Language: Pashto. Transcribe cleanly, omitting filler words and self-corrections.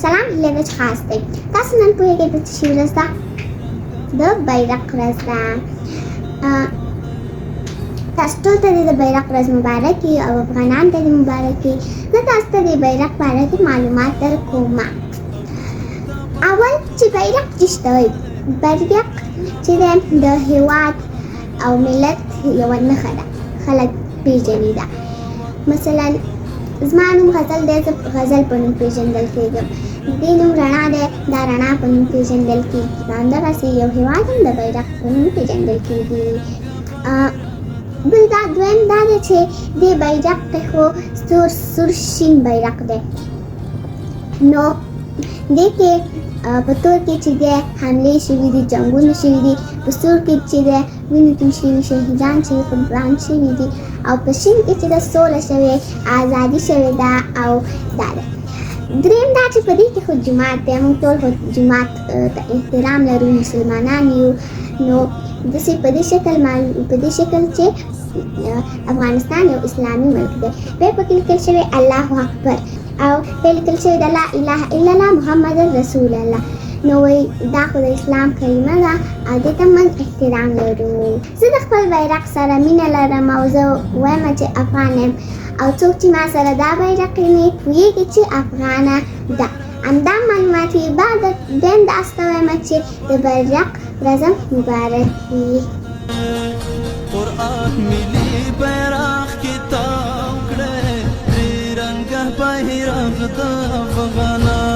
سلام هیله ده چې خاص دی. تاسو نن پوهېږئ د څه شي ورځ ده؟ د بیرغ ورځ ده. تاسو ټول ته د بیرغ ورځ مبارک وي او افغانانو ته دې مبارک وي. زه تاسو ته د بیرغ په اړه کې معلومات درکوم. اول چې بیرغ څه ته وایي؟ بیرغ چې دی د هېواد او ملت یوه نښه ده، خلک پېژني ده. مثلا زما نوم غزل دی، زه غزل په نوم پېژندل کېږم. د دې نوم رڼا دی، دا رڼا په نوم پېژندل کېږي. همدغسې یو هېواد هم د بیرغ په نوم پېژندل کېږي. بل دا دویم دا دی چې دې بیرغ کې خو سور شین بیرغ دی، نو دې کې په تور کې چې دی حملې شوي دي، جنګونه شوي دي. په سور کې چې دی وینې توی شوي، شهیدان شوي، قربان شوي دي. او په شین کې چې ده سوله شوې، ازادي شوې ده. او دا ده. دریم دا چې په دې کې خو جومات دی، موږ ټول خو جومات ته احترام لرو، مسلمانان یو. نو داسې په دې شکل چې افغانستان یو اسلامي ملک دی. بیا پکې لیکل شوی الله اکبر او بیا لیکل شوی د لا اله الا الله محمد رسول الله. نو وایي دا خو د اسلام کلمه ده او دې ته موږ احترام لرو. زه د خپل بیرغ سره مینه لرم او زه وایم چې افغان یم، او څوک چې ما سره دا بیرغ ویني پوهېږي چې افغانه ده. همدا معلومات وي. بعد دویم داسې وایم چې د بیرغ ورځ مبارک وي. قرآن ملي بیرغ کتاب کړه ترنګ بیرغ د افغانانو